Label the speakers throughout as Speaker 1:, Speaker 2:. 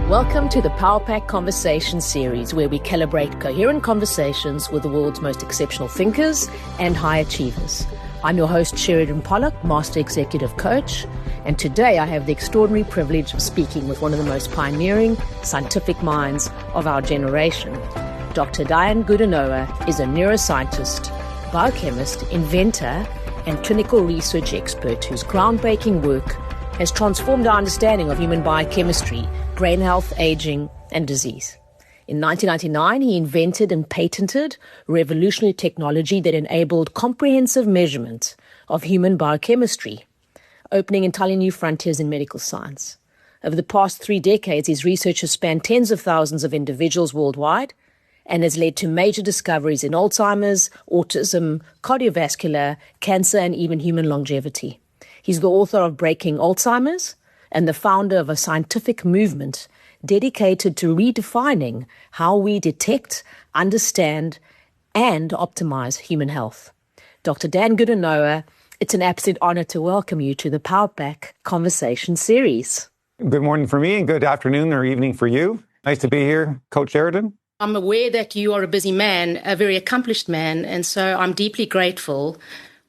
Speaker 1: Welcome to the Power Pack Conversation series, where we calibrate coherent conversations with the world's most exceptional thinkers and high achievers. I'm your host, Sheridan Pollock, Master Executive Coach, and today I have the extraordinary privilege of speaking with one of the most pioneering scientific minds of our generation. Dr. Dayan Goodenowe is a neuroscientist, biochemist, inventor, and clinical research expert whose groundbreaking work has transformed our understanding of human biochemistry, brain health, aging, and disease. In 1999, he invented and patented revolutionary technology that enabled comprehensive measurement of human biochemistry, opening entirely new frontiers in medical science. Over the past 3 decades, his research has spanned tens of thousands of individuals worldwide and has led to major discoveries in Alzheimer's, autism, cardiovascular, cancer, and even human longevity. He's the author of Breaking Alzheimer's and the founder of a scientific movement dedicated to redefining how we detect, understand, and optimize human health. Dr. Dayan Goodenowe, it's an absolute honor to welcome you to the Power Pack Conversation series.
Speaker 2: Good morning for me and good afternoon or evening for you. Nice to be here, Coach Sheridan.
Speaker 1: I'm aware that you are a busy man, a very accomplished man, and so I'm deeply grateful,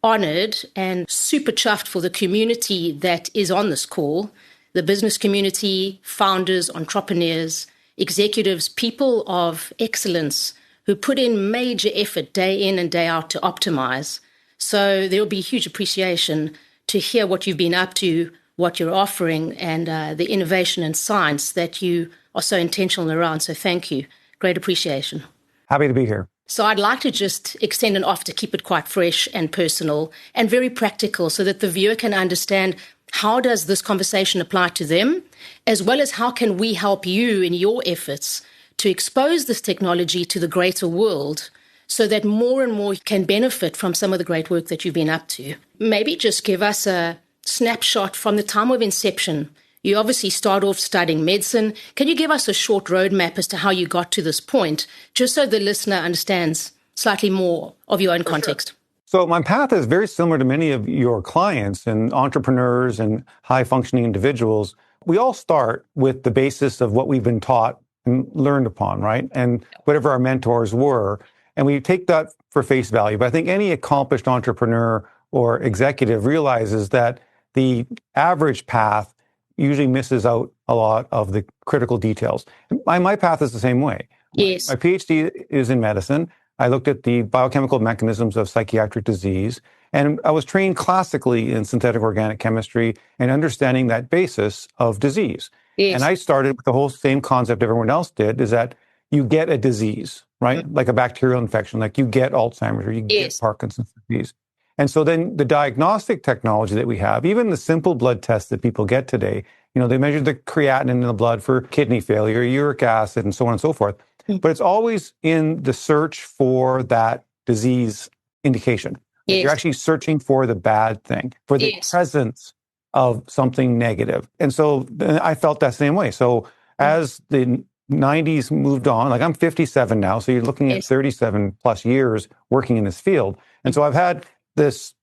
Speaker 1: honored, and super chuffed for the community that is on this call, the business community, founders, entrepreneurs, executives, people of excellence who put in major effort day in and day out to optimize. So there will be huge appreciation to hear what you've been up to, what you're offering, and the innovation and science that you are so intentional around. So thank you. Great appreciation.
Speaker 2: Happy to be here.
Speaker 1: So I'd like to just extend an offer to keep it quite fresh and personal and very practical so that the viewer can understand how does this conversation apply to them, as well as how can we help you in your efforts to expose this technology to the greater world so that more and more can benefit from some of the great work that you've been up to. Maybe just give us a snapshot from the time of inception. You obviously start off studying medicine. Can you give us a short roadmap as to how you got to this point, just so the listener understands slightly more of your own context?
Speaker 2: Sure. So my path is very similar to many of your clients and entrepreneurs and high-functioning individuals. We all start with the basis of what we've been taught and learned upon, right? And whatever our mentors were. And we take that for face value. But I think any accomplished entrepreneur or executive realizes that the average path usually misses out a lot of the critical details. My path is the same way.
Speaker 1: Yes.
Speaker 2: My PhD is in medicine. I looked at the biochemical mechanisms of psychiatric disease, and I was trained classically in synthetic organic chemistry and understanding that basis of disease.
Speaker 1: Yes.
Speaker 2: And I started with the whole same concept everyone else did, is that you get a disease, right? Mm-hmm. Like a bacterial infection, like you get Alzheimer's or you get Parkinson's disease. And so then the diagnostic technology that we have, even the simple blood tests that people get today, they measure the creatinine in the blood for kidney failure, uric acid, and so on and so forth. But it's always in the search for that disease indication. Yes. You're actually searching for the bad thing, for the presence of something negative. And so I felt that same way. So as the 90s moved on, like I'm 57 now, so you're looking at 37 plus years working in this field. And so I've had this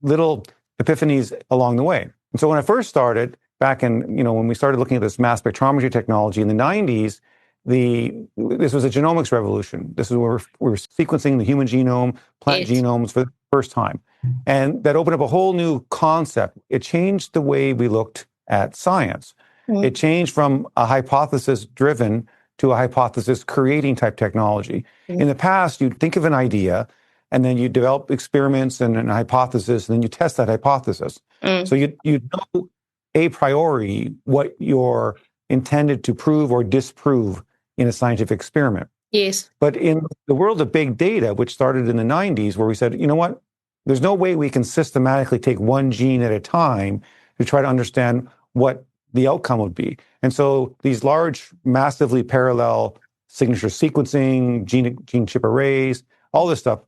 Speaker 2: little epiphanies along the way. And so when I first started, back in, when we started looking at this mass spectrometry technology in the 90s, this was a genomics revolution. This is where we were sequencing the human genome, plant genomes for the first time. And that opened up a whole new concept. It changed the way we looked at science. Mm-hmm. It changed from a hypothesis-driven to a hypothesis-creating type technology. Mm-hmm. In the past, you'd think of an idea, and then you develop experiments and a hypothesis, and then you test that hypothesis. Mm-hmm. So you know a priori what you're intended to prove or disprove in a scientific experiment.
Speaker 1: Yes.
Speaker 2: But in the world of big data, which started in the 90s, where we said, you know what, there's no way we can systematically take one gene at a time to try to understand what the outcome would be. And so these large, massively parallel signature sequencing, gene chip arrays, all this stuff,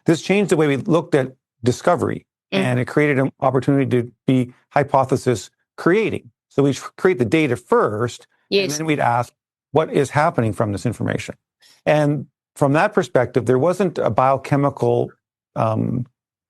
Speaker 2: this changed the way we looked at discovery. And it created an opportunity to be hypothesis creating. So we create the data first, and then we'd ask, what is happening from this information? And from that perspective, there wasn't a biochemical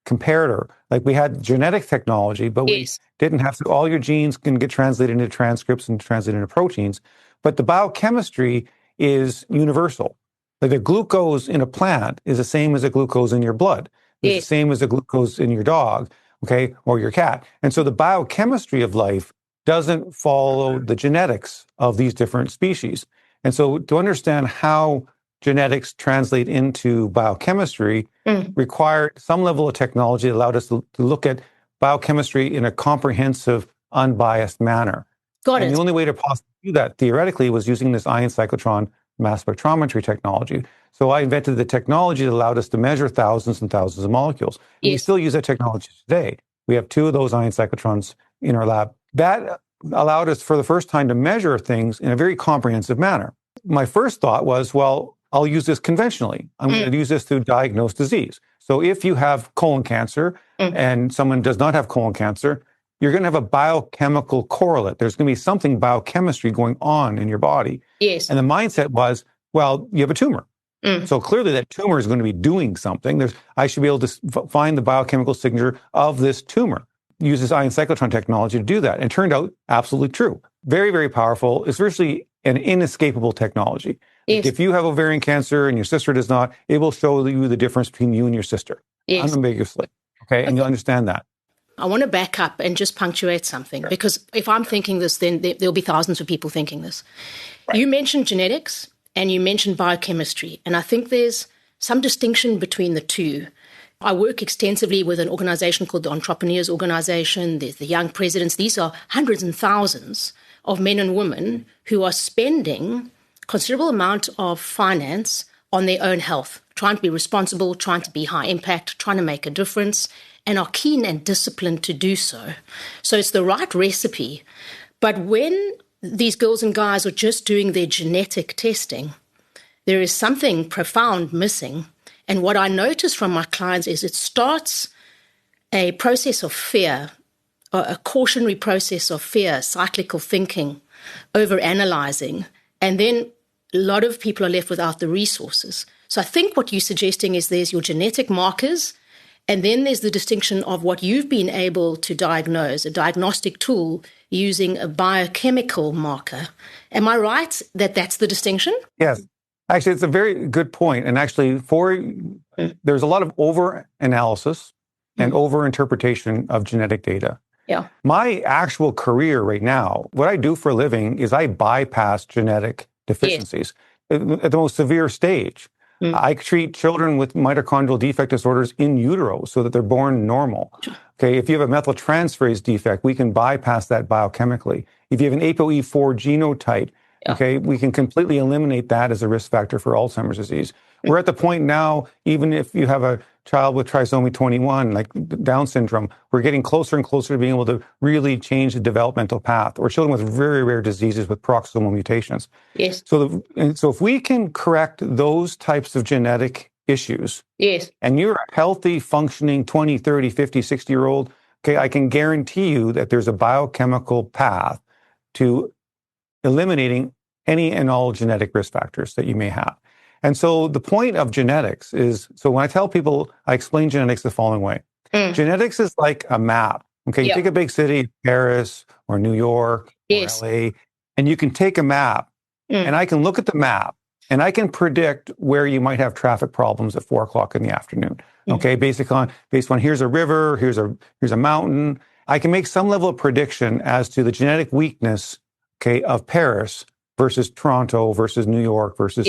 Speaker 2: comparator. Like we had genetic technology, but we didn't have to, all your genes can get translated into transcripts and translated into proteins. But the biochemistry is universal. Like the glucose in a plant is the same as the glucose in your blood. It's the same as the glucose in your dog, okay, or your cat. And so the biochemistry of life doesn't follow the genetics of these different species. And so to understand how genetics translate into biochemistry required some level of technology that allowed us to look at biochemistry in a comprehensive, unbiased manner. And the only way to possibly do that theoretically was using this ion cyclotron mass spectrometry technology. So I invented the technology that allowed us to measure thousands and thousands of molecules. And we still use that technology today. We have 2 of those ion cyclotrons in our lab. That allowed us for the first time to measure things in a very comprehensive manner. My first thought was, well, I'll use this conventionally. I'm going to use this to diagnose disease. So if you have colon cancer and someone does not have colon cancer, you're going to have a biochemical correlate. There's going to be something biochemistry going on in your body. And the mindset was, well, you have a tumor. So clearly that tumor is going to be doing something. I should be able to find the biochemical signature of this tumor. Use this ion cyclotron technology to do that. And it turned out absolutely true. Very, very powerful. It's virtually an inescapable technology. Like if you have ovarian cancer and your sister does not, it will show you the difference between you and your sister. Unambiguously. Okay. And you'll understand that.
Speaker 1: I want to back up and just punctuate something, because if I'm thinking this, then there'll be thousands of people thinking this. You mentioned genetics and you mentioned biochemistry, and I think there's some distinction between the two. I work extensively with an organization called the Entrepreneurs Organization. There's the Young Presidents. These are hundreds and thousands of men and women who are spending considerable amount of finance on their own health, trying to be responsible, trying to be high impact, trying to make a difference, and are keen and disciplined to do so. So it's the right recipe. But when these girls and guys are just doing their genetic testing, there is something profound missing. And what I notice from my clients is it starts a process of fear, a cautionary process of fear, cyclical thinking, over-analyzing, and then a lot of people are left without the resources. So I think what you're suggesting is there's your genetic markers, and then there's the distinction of what you've been able to diagnose, a diagnostic tool using a biochemical marker. Am I right that that's the distinction?
Speaker 2: Yes. Actually, it's a very good point. And actually, there's a lot of over-analysis and over-interpretation of genetic data.
Speaker 1: Yeah.
Speaker 2: My actual career right now, what I do for a living is I bypass genetic deficiencies at the most severe stage. I treat children with mitochondrial defect disorders in utero so that they're born normal. Okay, if you have a methyltransferase defect, we can bypass that biochemically. If you have an ApoE4 genotype, okay, we can completely eliminate that as a risk factor for Alzheimer's disease. We're at the point now, even if you have a child with trisomy 21, like Down syndrome, we're getting closer and closer to being able to really change the developmental path, or children with very rare diseases with peroxisomal mutations.
Speaker 1: Yes.
Speaker 2: So if we can correct those types of genetic issues, and you're a healthy, functioning 20, 30, 50, 60-year-old, okay, I can guarantee you that there's a biochemical path to eliminating any and all genetic risk factors that you may have. And so the point of genetics is, so when I tell people, I explain genetics the following way. Genetics is like a map. Okay, you take a big city, Paris or New York or LA, and you can take a map and I can look at the map and I can predict where you might have traffic problems at 4:00 in the afternoon. Okay, based on here's a river, here's a mountain. I can make some level of prediction as to the genetic weakness, okay, of Paris versus Toronto versus New York versus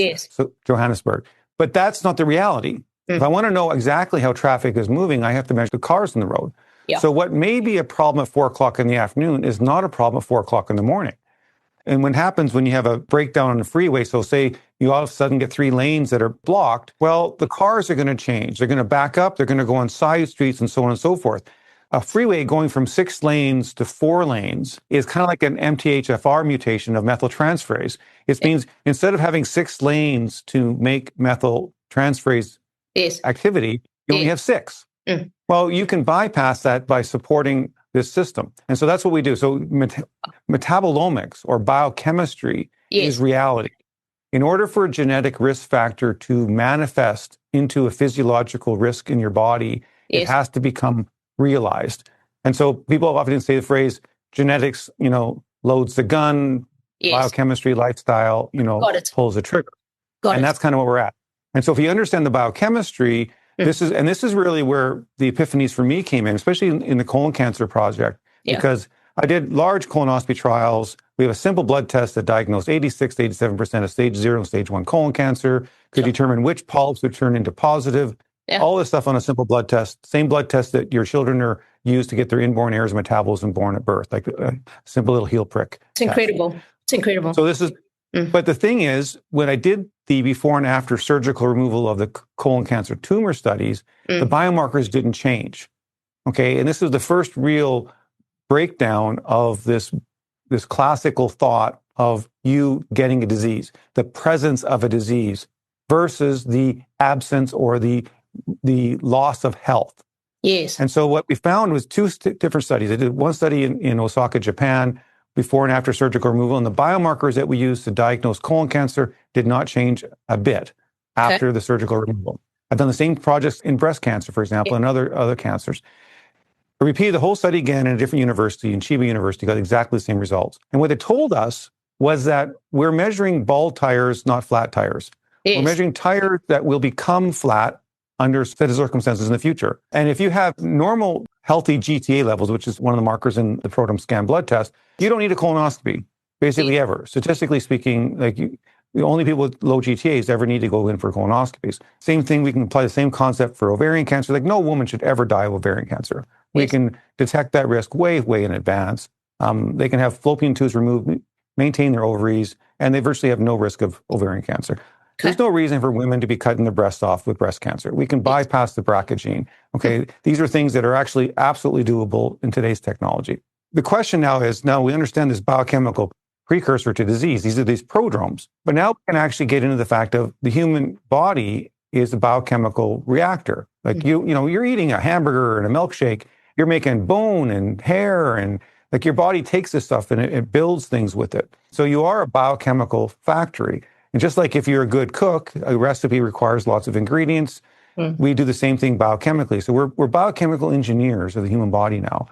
Speaker 2: Johannesburg. But that's not the reality. If I want to know exactly how traffic is moving, I have to measure the cars on the road. So what may be a problem at 4:00 in the afternoon is not a problem at 4:00 in the morning. And what happens when you have a breakdown on the freeway, so say you all of a sudden get 3 lanes that are blocked, well, the cars are going to change. They're going to back up. They're going to go on side streets and so on and so forth. A freeway going from 6 lanes to 4 lanes is kind of like an MTHFR mutation of methyltransferase. It means instead of having 6 lanes to make methyltransferase activity, you only have 6. Well, you can bypass that by supporting this system. And so that's what we do. So metabolomics or biochemistry is reality. In order for a genetic risk factor to manifest into a physiological risk in your body, It has to become realized. And so people often say the phrase genetics, loads the gun, biochemistry, lifestyle, pulls the trigger. That's kind of what we're at. And so if you understand the biochemistry, this is really where the epiphanies for me came in, especially in the colon cancer project, because I did large colonoscopy trials. We have a simple blood test that diagnosed 86 to 87% of stage 0 and stage 1 colon cancer, could determine which polyps would turn into positive. All this stuff on a simple blood test, same blood test that your children are used to get their inborn errors of metabolism born at birth, like a simple little heel prick.
Speaker 1: It's incredible. It's incredible.
Speaker 2: So this is, but the thing is, when I did the before and after surgical removal of the colon cancer tumor studies, the biomarkers didn't change. Okay. And this is the first real breakdown of this classical thought of you getting a disease, the presence of a disease versus the absence or the loss of health.
Speaker 1: Yes.
Speaker 2: And so what we found was two different studies. I did one study in Osaka, Japan, before and after surgical removal, and the biomarkers that we used to diagnose colon cancer did not change a bit after the surgical removal. I've done the same projects in breast cancer, for example, and other cancers. I repeated the whole study again in a different university, in Chiba University, got exactly the same results. And what it told us was that we're measuring bald tires, not flat tires. Yes. We're measuring tires that will become flat under set of circumstances in the future. And if you have normal, healthy GTA levels, which is one of the markers in the ProDrome scan blood test, you don't need a colonoscopy, basically ever. Statistically speaking, the only people with low GTAs ever need to go in for colonoscopies. Same thing, we can apply the same concept for ovarian cancer. Like no woman should ever die of ovarian cancer. We can detect that risk way, way in advance. They can have fallopian tubes removed, maintain their ovaries, and they virtually have no risk of ovarian cancer. There's no reason for women to be cutting their breasts off with breast cancer. We can bypass the BRCA gene. Okay, these are things that are actually absolutely doable in today's technology. The question now is, we understand this biochemical precursor to disease. These are these prodromes. But now we can actually get into the fact of the human body is a biochemical reactor. Like you're eating a hamburger and a milkshake, you're making bone and hair, and like your body takes this stuff and it builds things with it. So you are a biochemical factory. And just like if you're a good cook, a recipe requires lots of ingredients. We do the same thing biochemically. So we're biochemical engineers of the human body now.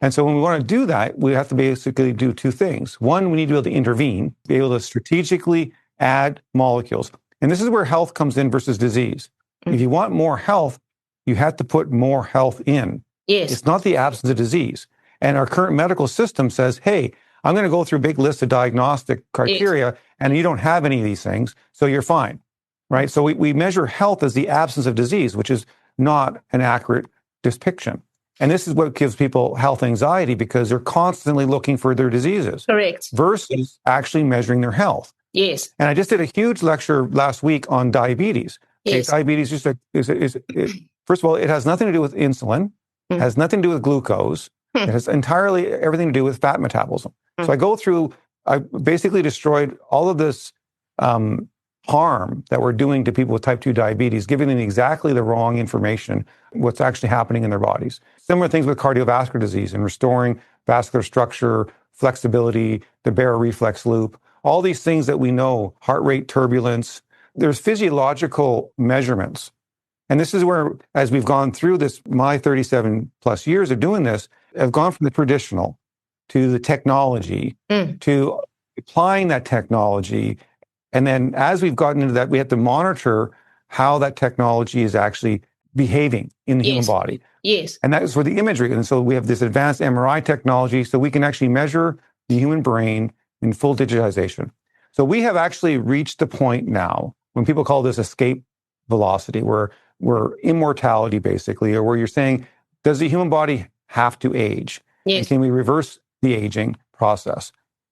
Speaker 2: And so when we want to do that, we have to basically do two things. One, we need to be able to intervene, be able to strategically add molecules. And this is where health comes in versus disease. If you want more health, you have to put more health in.
Speaker 1: Yes.
Speaker 2: It's not the absence of disease. And our current medical system says, hey, I'm going to go through a big list of diagnostic criteria, and you don't have any of these things, so you're fine, right? So we measure health as the absence of disease, which is not an accurate depiction. And this is what gives people health anxiety because they're constantly looking for their diseases.
Speaker 1: Correct.
Speaker 2: Versus actually measuring their health.
Speaker 1: Yes.
Speaker 2: And I just did a huge lecture last week on diabetes.
Speaker 1: Yes.
Speaker 2: Diabetes first of all, it has nothing to do with insulin, has nothing to do with glucose. It has entirely everything to do with fat metabolism. So I basically destroyed all of this harm that we're doing to people with type 2 diabetes, giving them exactly the wrong information, what's actually happening in their bodies. Similar things with cardiovascular disease and restoring vascular structure, flexibility, the baroreflex loop, all these things that we know, heart rate turbulence. There's physiological measurements. And this is where, as we've gone through this, my 37 plus years of doing this, I've gone from the traditional to the technology, to applying that technology. And then as we've gotten into that, we have to monitor how that technology is actually behaving in the human body.
Speaker 1: Yes.
Speaker 2: And that is where the imagery. And so we have this advanced MRI technology, so we can actually measure the human brain in full digitization. So we have actually reached the point now when people call this escape velocity, where we're immortality basically, or where you're saying, does the human body have to age?
Speaker 1: Yes.
Speaker 2: And can we reverse the aging process?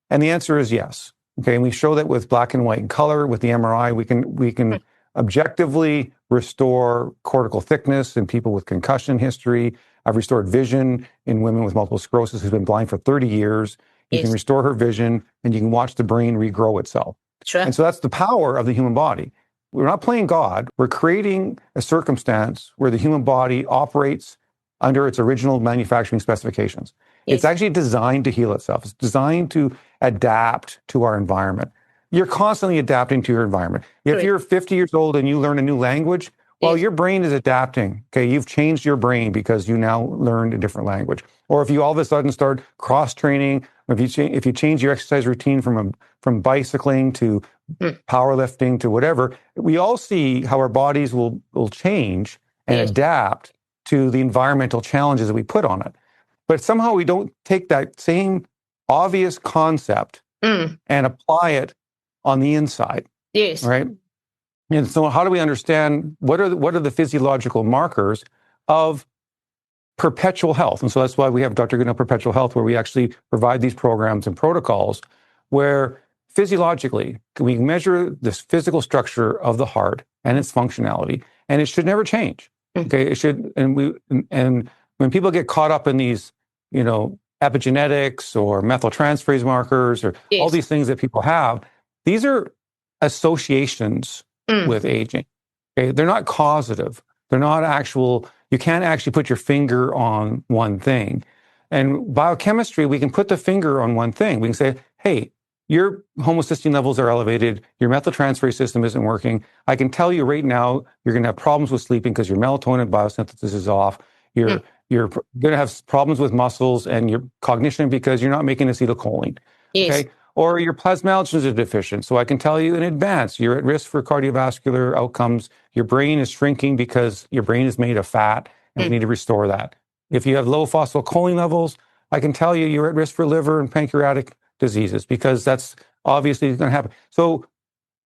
Speaker 2: And the answer is yes. Okay, and we show that with black and white and color. With the MRI, we can objectively restore cortical thickness in people with concussion history. I've restored vision in women with multiple sclerosis who's been blind for 30 years. You can restore her vision, and you can watch the brain regrow itself.
Speaker 1: Sure.
Speaker 2: And so that's the power of the human body. We're not playing God. We're creating a circumstance where the human body operates under its original manufacturing specifications. It's actually designed to heal itself. It's designed to adapt to our environment. You're constantly adapting to your environment. If you're 50 years old and you learn a new language, Well, your brain is adapting. Okay, you've changed your brain because you now learned a different language. Or if you all of a sudden start cross training, if you change your exercise routine from bicycling to powerlifting to whatever, we all see how our bodies will change and adapt to the environmental challenges that we put on it. But somehow we don't take that same obvious concept and apply it on the inside.
Speaker 1: Yes.
Speaker 2: Right. And so how do we understand what are the physiological markers of perpetual health? And so that's why we have Dr. Goodenowe Perpetual Health, where we actually provide these programs and protocols where physiologically we measure this physical structure of the heart and its functionality, and it should never change. Okay, it should, and when people get caught up in these, epigenetics or methyltransferase markers or all these things that people have, these are associations with aging. Okay, they're not causative. They're not actual. You can't actually put your finger on one thing. And biochemistry, we can put the finger on one thing. We can say, hey, your homocysteine levels are elevated. Your methyltransferase system isn't working. I can tell you right now, you're going to have problems with sleeping because your melatonin biosynthesis is off. You're going to have problems with muscles and your cognition because you're not making acetylcholine.
Speaker 1: Yes.
Speaker 2: Okay. Or your plasmalogens are deficient. So I can tell you in advance, you're at risk for cardiovascular outcomes. Your brain is shrinking because your brain is made of fat and we need to restore that. If you have low phosphatidylcholine levels, I can tell you you're at risk for liver and pancreatic diseases because that's obviously going to happen. So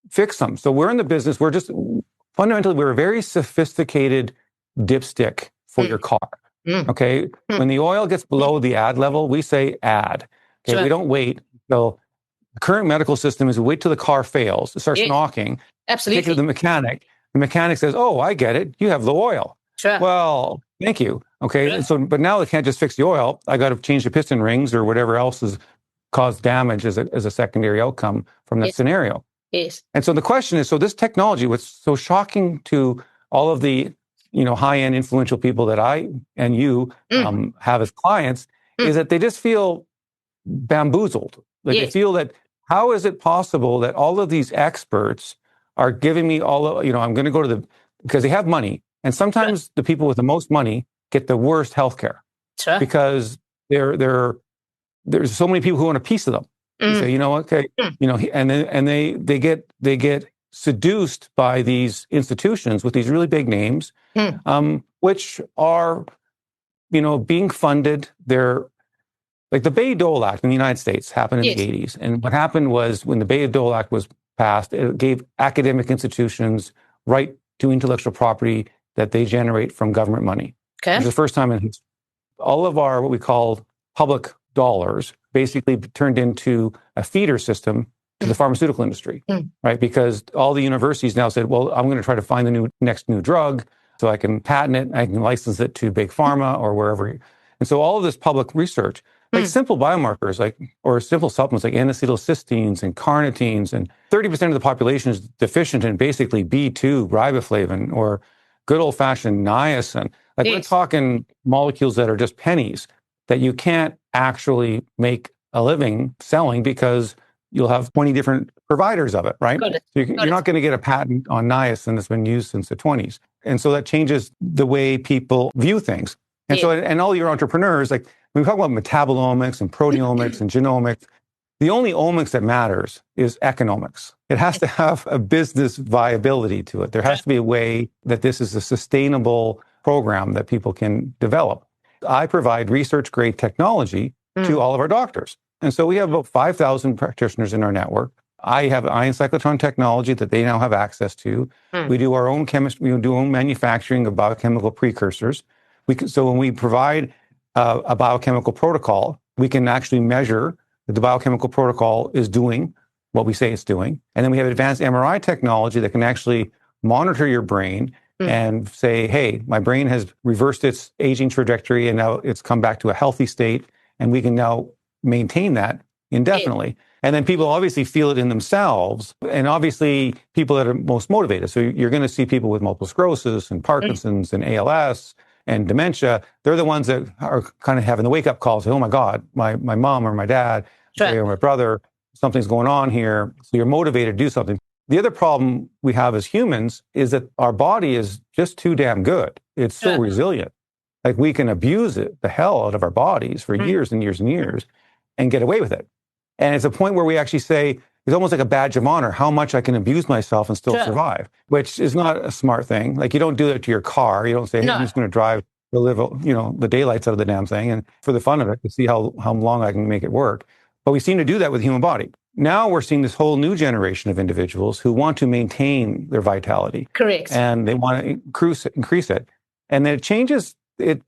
Speaker 2: fix them. So we're in the business. We're a very sophisticated dipstick for your car. Okay. When the oil gets below the add level, we say add. Okay.
Speaker 1: Sure.
Speaker 2: We don't wait until the current medical system is wait till the car fails. It starts knocking.
Speaker 1: Absolutely.
Speaker 2: Take it to the mechanic. The mechanic says, oh, I get it. You have low oil.
Speaker 1: Sure.
Speaker 2: Well, thank you. Okay. Sure. So, but now they can't just fix the oil. I got to change the piston rings or whatever else has caused damage as a secondary outcome from that scenario.
Speaker 1: Yes.
Speaker 2: And so the question is, so this technology, what's so shocking to all of the, high-end influential people that I and you have as clients is that they just feel bamboozled. Like they feel that, how is it possible that all of these experts are giving me I'm going to go to because they have money. And sometimes the people with the most money get the worst healthcare because there's so many people who want a piece of them. You say, and they get seduced by these institutions with these really big names, which are, being funded. They're like the Bayh-Dole Act in the United States happened in the 80s. And what happened was when the Bayh-Dole Act was passed, it gave academic institutions right to intellectual property that they generate from government money.
Speaker 1: Okay.
Speaker 2: It's the first time in all of our, what we call public dollars, basically turned into a feeder system to the pharmaceutical industry, right? Because all the universities now said, well, I'm going to try to find the next new drug so I can patent it, I can license it to big pharma or wherever. And so all of this public research, like simple biomarkers, or simple supplements like N-acetylcysteines and carnitines, and 30% of the population is deficient in basically B2 riboflavin or good old-fashioned niacin. We're talking molecules that are just pennies that you can't actually make a living selling because you'll have 20 different providers of it, right? So you're not going to get a patent on niacin that's been used since the 20s. And so that changes the way people view things. And so, and all your entrepreneurs, when we talk about metabolomics and proteomics and genomics, the only omics that matters is economics. It has to have a business viability to it. There has to be a way that this is a sustainable program that people can develop. I provide research-grade technology to all of our doctors. And so we have about 5,000 practitioners in our network. I have ion cyclotron technology that they now have access to. We do our own chemistry, we do our own manufacturing of biochemical precursors. So when we provide a biochemical protocol, we can actually measure that the biochemical protocol is doing what we say it's doing. And then we have advanced MRI technology that can actually monitor your brain and say, hey, my brain has reversed its aging trajectory and now it's come back to a healthy state. And we can now maintain that indefinitely. And then people obviously feel it in themselves. And obviously people that are most motivated. So you're going to see people with multiple sclerosis and Parkinson's and ALS and dementia. They're the ones that are kind of having the wake-up call. Say, oh my God, my mom or my dad or my brother, something's going on here. So you're motivated to do something. The other problem we have as humans is that our body is just too damn good. It's so resilient. Like we can abuse the hell out of our bodies for years and years and years and get away with it. And it's a point where we actually say, it's almost like a badge of honor, how much I can abuse myself and still survive, which is not a smart thing. Like you don't do that to your car. You don't say, hey, I'm just going to drive the daylights out of the damn thing. And for the fun of it, to see how long I can make it work. But we seem to do that with the human body. Now we're seeing this whole new generation of individuals who want to maintain their vitality.
Speaker 1: Correct.
Speaker 2: And they want to increase it. And then it changes it.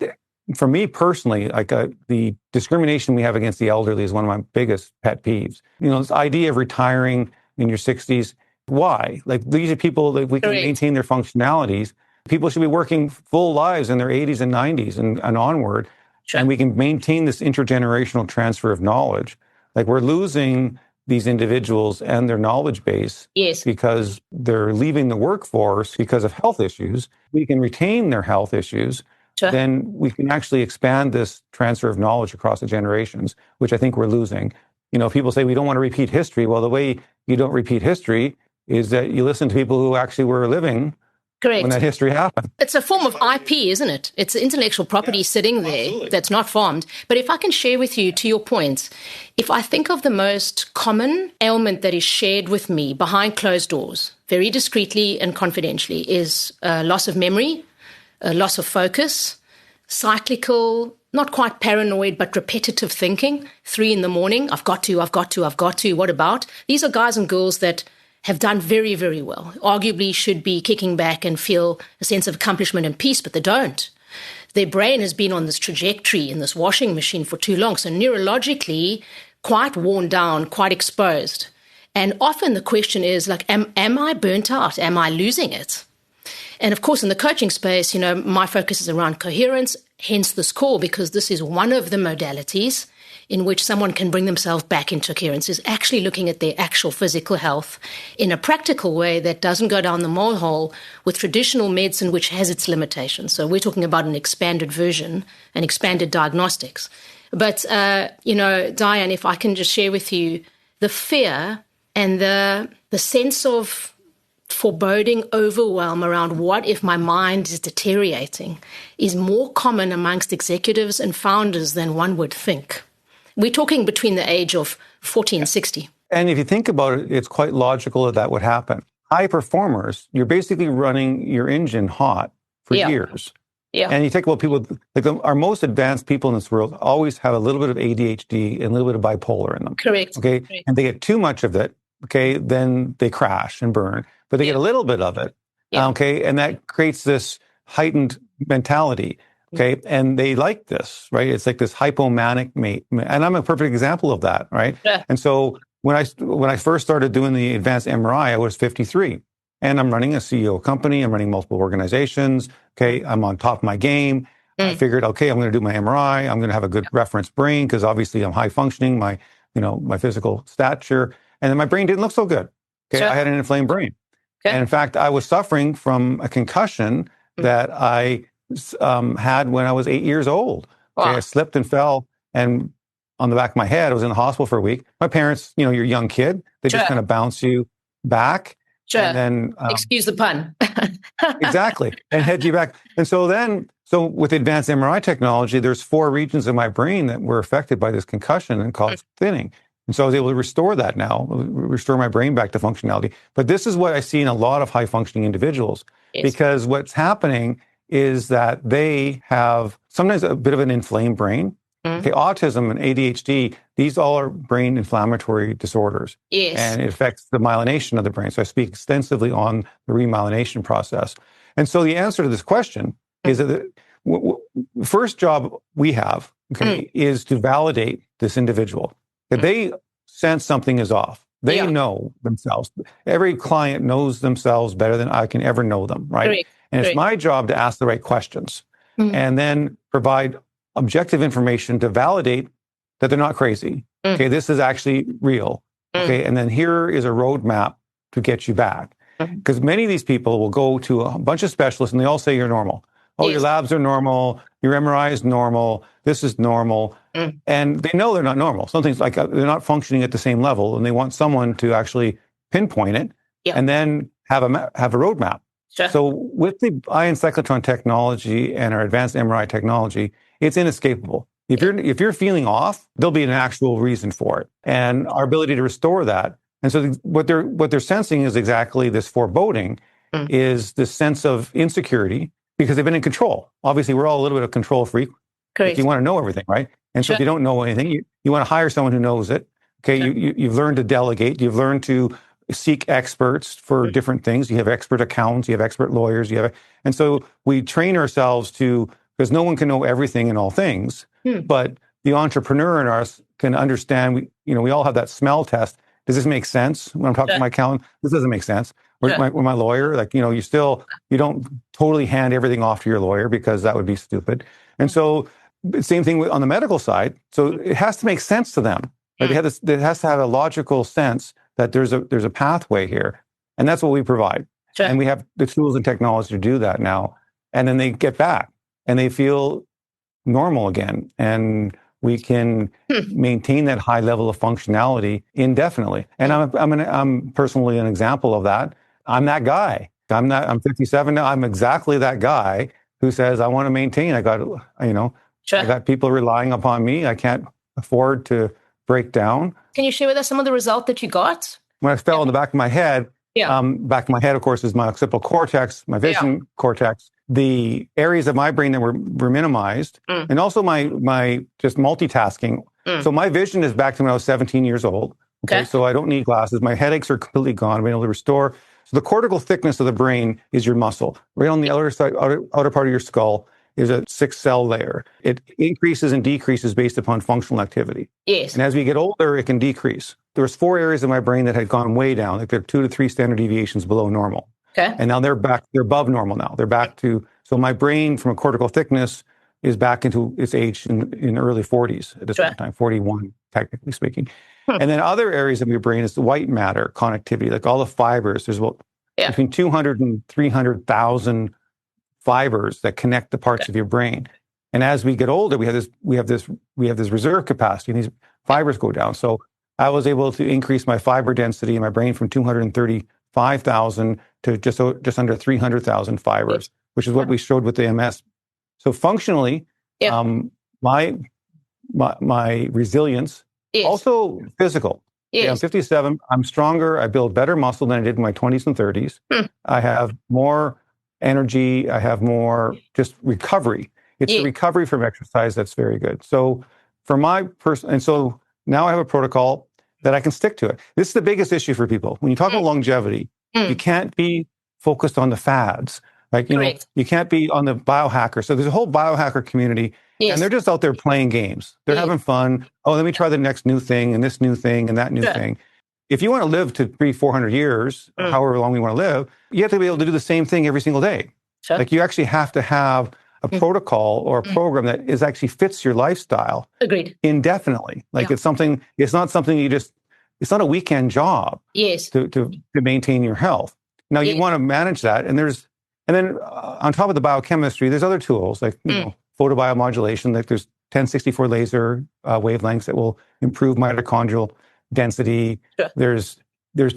Speaker 2: For me personally, like the discrimination we have against the elderly is one of my biggest pet peeves. This idea of retiring in your 60s, why? Like these are people that we can maintain their functionalities. People should be working full lives in their 80s and 90s and onward. Sure. And we can maintain this intergenerational transfer of knowledge. Like we're losing these individuals and their knowledge base because they're leaving the workforce because of health issues. We can retain their health issues. Sure. Then we can actually expand this transfer of knowledge across the generations, which I think we're losing. People say we don't want to repeat history. Well, the way you don't repeat history is that you listen to people who actually were living when that history happened.
Speaker 1: It's a form of IP, isn't it? It's intellectual property sitting there that's not farmed. But if I can share with you, to your point, if I think of the most common ailment that is shared with me behind closed doors, very discreetly and confidentially, is loss of memory, loss of focus, cyclical, not quite paranoid, but repetitive thinking. 3 a.m, I've got to, what about? These are guys and girls that have done very, very well, arguably should be kicking back and feel a sense of accomplishment and peace, but they don't. Their brain has been on this trajectory in this washing machine for too long, so neurologically quite worn down, quite exposed. And often the question is like, am I burnt out? Am I losing it? And of course, in the coaching space, my focus is around coherence, hence this call, because this is one of the modalities in which someone can bring themselves back into coherence, is actually looking at their actual physical health in a practical way that doesn't go down the mole hole with traditional medicine, which has its limitations. So we're talking about an expanded version and expanded diagnostics. But, Dayan, if I can just share with you, the fear and the sense of foreboding, overwhelm around what if my mind is deteriorating is more common amongst executives and founders than one would think. We're talking between the age of 40 and 60.
Speaker 2: And if you think about it, it's quite logical that would happen. High performers, you're basically running your engine hot for years. Yeah. And you think about people, like our most advanced people in this world always have a little bit of ADHD and a little bit of bipolar in them.
Speaker 1: Correct.
Speaker 2: Okay.
Speaker 1: Correct.
Speaker 2: And they get too much of it. Okay. Then they crash and burn. But they get a little bit of it, okay? And that creates this heightened mentality, okay? And they like this, right? It's like this hypomanic and I'm a perfect example of that, right? Yeah. And so when I first started doing the advanced MRI, I was 53. And I'm running a CEO company, I'm running multiple organizations, okay? I'm on top of my game. I figured, okay, I'm going to do my MRI. I'm going to have a good reference brain because obviously I'm high functioning, my physical stature. And then my brain didn't look so good, okay? Sure. I had an inflamed brain. Okay. And in fact, I was suffering from a concussion that I had when I was 8 years old. Okay, I slipped and fell, and on the back of my head, I was in the hospital for a week. My parents, you're a young kid, they just kind of bounce you back.
Speaker 1: Sure.
Speaker 2: And then,
Speaker 1: excuse the pun.
Speaker 2: Exactly, and head you back. And so with advanced MRI technology, there's 4 regions of my brain that were affected by this concussion and caused thinning. And so I was able to restore that now, restore my brain back to functionality. But this is what I see in a lot of high-functioning individuals, because what's happening is that they have sometimes a bit of an inflamed brain. Okay, autism and ADHD, these all are brain inflammatory disorders. Yes. And it affects the myelination of the brain. So I speak extensively on the remyelination process. And so the answer to this question is that the first job we have, is to validate this individual. That they sense something is off. They know themselves. Every client knows themselves better than I can ever know them, right? Correct. And it's my job to ask the right questions and then provide objective information to validate that they're not crazy. Okay, this is actually real. Okay, and then here is a roadmap to get you back. Because many of these people will go to a bunch of specialists and they all say you're normal. Oh, your labs are normal. Your MRI is normal. This is normal. And they know they're not normal. Something's like they're not functioning at the same level, and they want someone to actually pinpoint it and then have a roadmap.
Speaker 1: Sure.
Speaker 2: So with the ion cyclotron technology and our advanced MRI technology, it's inescapable. If you're feeling off, there'll be an actual reason for it, and our ability to restore that. And so what they're sensing is exactly this foreboding, is this sense of insecurity because they've been in control. Obviously, we're all a little bit of control freak.
Speaker 1: Correct.
Speaker 2: You want to know everything, right? And so if you don't know anything, you want to hire someone who knows it. Okay, you've learned to delegate. You've learned to seek experts for different things. You have expert accountants. You have expert lawyers. And so we train ourselves because no one can know everything in all things. But the entrepreneur in us can understand. We all have that smell test. Does this make sense? When I'm talking to my accountant, this doesn't make sense. With my lawyer, you don't totally hand everything off to your lawyer because that would be stupid. And so, same thing on the medical side. So it has to make sense to them. Right? It has to have a logical sense that there's a pathway here, and that's what we provide.
Speaker 1: Sure.
Speaker 2: And we have the tools and technology to do that now. And then they get back and they feel normal again, and we can maintain that high level of functionality indefinitely. And I'm personally an example of that. I'm that guy. I'm 57 now. I'm exactly that guy who says, I want to maintain. I got people relying upon me. I can't afford to break down.
Speaker 1: Can you share with us some of the results that you got?
Speaker 2: When I fell in the back of my head, back of my head, of course, is my occipital cortex, my vision cortex, the areas of my brain that were minimized, and also my just multitasking. So my vision is back to when I was 17 years old. Okay. So I don't need glasses. My headaches are completely gone. I've been able to restore. So the cortical thickness of the brain is your muscle. Right on the outer side, outer part of your skull is a 6-cell layer. It increases and decreases based upon functional activity.
Speaker 1: Yes.
Speaker 2: And as we get older, it can decrease. There was 4 areas of my brain that had gone way down. Like they're 2 to 3 standard deviations below normal.
Speaker 1: Okay.
Speaker 2: And now they're above normal now. They're back to, so my brain from a cortical thickness is back into its age in early 40s at this point in time, 41, technically speaking. And then other areas of your brain is the white matter connectivity, like all the fibers. There's between 200 and 300,000 fibers that connect the parts of your brain. And as we get older, we have this reserve capacity, and these fibers go down. So I was able to increase my fiber density in my brain from 235,000 to just under 300,000 fibers, which is what we showed with the MS. So functionally, my resilience, also physical. Yes. I'm 57. I'm stronger. I build better muscle than I did in my 20s and 30s. I have more energy. I have more just recovery. It's the recovery from exercise that's very good. So for my person, and so now I have a protocol that I can stick to it. This is the biggest issue for people. When you talk about longevity, you can't be focused on the fads. Like, you can't be on the biohacker. So there's a whole biohacker community, and they're just out there playing games. They're having fun. Oh, let me try the next new thing and this new thing and that new thing. If you want to live to 300-400 years, however long we want to live, you have to be able to do the same thing every single day. Sure. Like you actually have to have a protocol or a program that actually fits your lifestyle.
Speaker 1: Agreed.
Speaker 2: Indefinitely. Like it's not something it's not a weekend job.
Speaker 1: Yes.
Speaker 2: To maintain your health. Now you want to manage that, and then on top of the biochemistry, there's other tools like photobiomodulation. Like there's 1064 laser wavelengths that will improve mitochondrial density. Sure. There's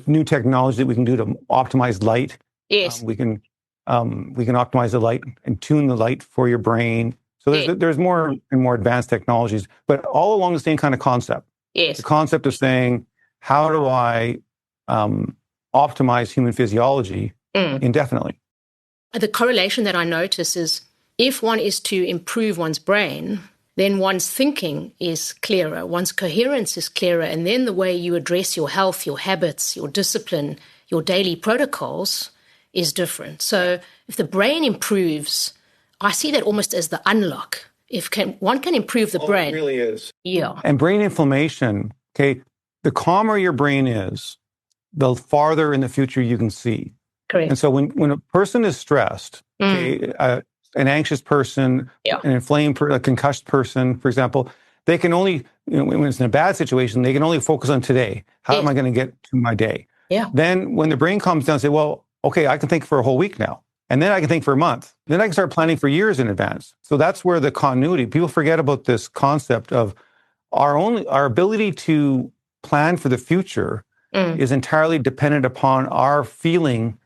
Speaker 2: new technology that we can do to optimize light.
Speaker 1: Yes.
Speaker 2: We can optimize the light and tune the light for your brain. So there's more and more advanced technologies, but all along the same kind of concept.
Speaker 1: Yes.
Speaker 2: The concept of saying, how do I optimize human physiology indefinitely?
Speaker 1: The correlation that I notice is if one is to improve one's brain, then one's thinking is clearer, one's coherence is clearer, and then the way you address your health, your habits, your discipline, your daily protocols is different. So if the brain improves, I see that almost as the unlock. One can improve the brain.
Speaker 2: It really is.
Speaker 1: Yeah.
Speaker 2: And brain inflammation, okay, the calmer your brain is, the farther in the future you can see.
Speaker 1: Correct.
Speaker 2: And so when a person is stressed, okay, an anxious person, an inflamed, a concussed person, for example, they can only, when it's in a bad situation, they can only focus on today. How am I going to get to my day?
Speaker 1: Yeah.
Speaker 2: Then when the brain calms down and say, well, okay, I can think for a whole week now. And then I can think for a month. Then I can start planning for years in advance. So that's where the continuity, people forget about this concept of our ability to plan for the future is entirely dependent upon our feeling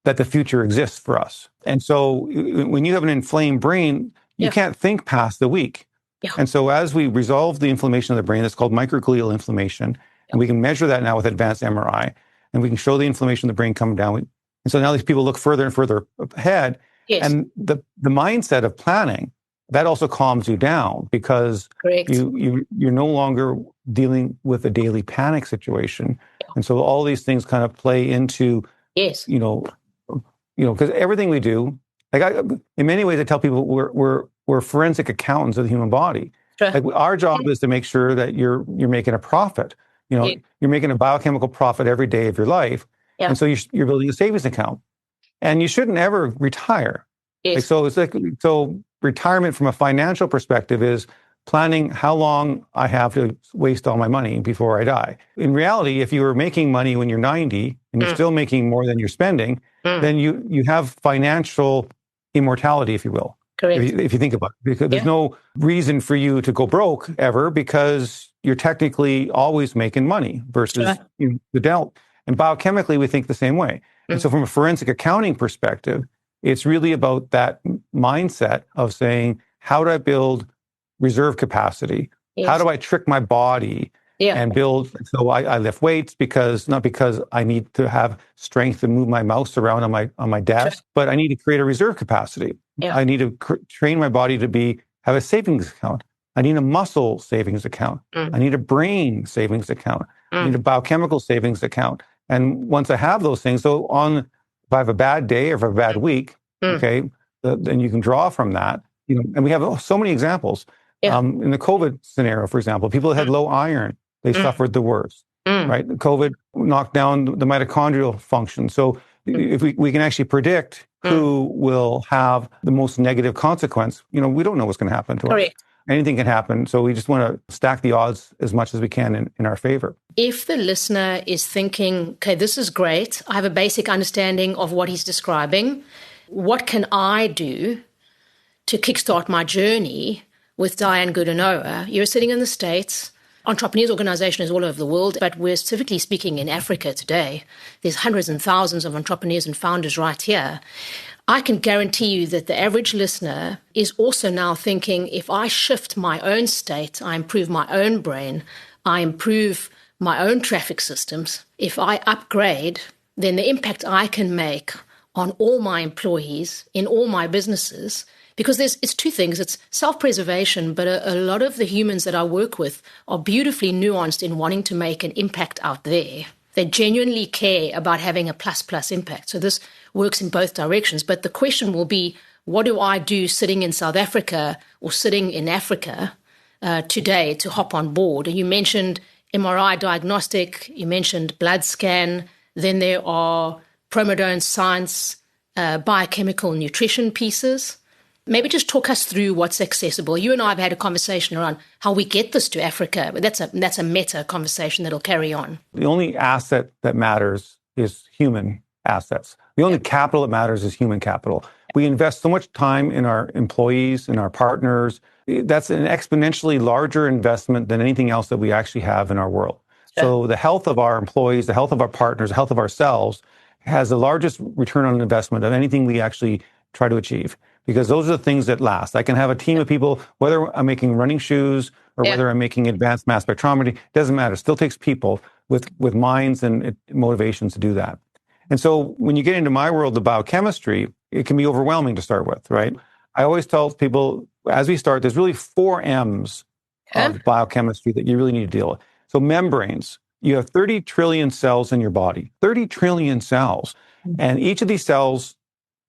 Speaker 2: that the future exists for us. And so when you have an inflamed brain, you can't think past the week. Yeah. And so as we resolve the inflammation of the brain, that's called microglial inflammation, and we can measure that now with advanced MRI, and we can show the inflammation of the brain come down. And so now these people look further and further ahead. Yes. And the mindset of planning, that also calms you down because you're no longer dealing with a daily panic situation. Yeah. And so all these things kind of play into, because everything we do, in many ways, I tell people we're forensic accountants of the human body. Sure. Like our job is to make sure that you're making a profit. You're making a biochemical profit every day of your life. Yeah. And so you're building a savings account. And you shouldn't ever retire. Yes. So retirement from a financial perspective is planning how long I have to waste all my money before I die. In reality, if you were making money when you're 90 and you're still making more than you're spending, then you have financial immortality, if you will. Correct. If you think about it, because there's no reason for you to go broke ever because you're technically always making money versus the delta. And biochemically, we think the same way. And so from a forensic accounting perspective, it's really about that mindset of saying, how do I build reserve capacity? Yes. How do I trick my body and build? So I lift weights not because I need to have strength to move my mouse around on my desk, but I need to create a reserve capacity. Yeah. I need to train my body to have a savings account. I need a muscle savings account. I need a brain savings account. I need a biochemical savings account. And once I have those things, if I have a bad day or if I have a bad week, then you can draw from that. And we have so many examples. Yeah. In the COVID scenario, for example, people that had low iron, they suffered the worst, right? COVID knocked down the mitochondrial function. So if we can actually predict who will have the most negative consequence, we don't know what's going to happen to us. Anything can happen. So we just want to stack the odds as much as we can in our favor.
Speaker 1: If the listener is thinking, okay, this is great, I have a basic understanding of what he's describing, what can I do to kickstart my journey with Dayan Goodenowe? You're sitting in the States. Entrepreneurs organizations all over the world, but we're specifically speaking in Africa today. There's hundreds and thousands of entrepreneurs and founders right here. I can guarantee you that the average listener is also now thinking, if I shift my own state, I improve my own brain, I improve my own traffic systems, if I upgrade, then the impact I can make on all my employees in all my businesses, because it's two things. It's self-preservation, but a lot of the humans that I work with are beautifully nuanced in wanting to make an impact out there. They genuinely care about having a plus impact. So this works in both directions. But the question will be, what do I do sitting in South Africa or sitting in Africa today to hop on board? And you mentioned MRI diagnostic, you mentioned blood scan, then there are promodone science, biochemical nutrition pieces. Maybe just talk us through what's accessible. You and I have had a conversation around how we get this to Africa, but that's a meta conversation that'll carry on.
Speaker 2: The only asset that matters is human assets. The only capital that matters is human capital. We invest so much time in our employees, in our partners. That's an exponentially larger investment than anything else that we actually have in our world. Sure. So the health of our employees, the health of our partners, the health of ourselves has the largest return on investment of anything we actually try to achieve. Because those are the things that last. I can have a team of people, whether I'm making running shoes or whether I'm making advanced mass spectrometry, doesn't matter. It still takes people with minds and motivations to do that. And so when you get into my world of biochemistry, it can be overwhelming to start with, right? I always tell people, as we start, there's really 4 M's of biochemistry that you really need to deal with. So membranes. You have 30 trillion cells in your body, 30 trillion cells. And each of these cells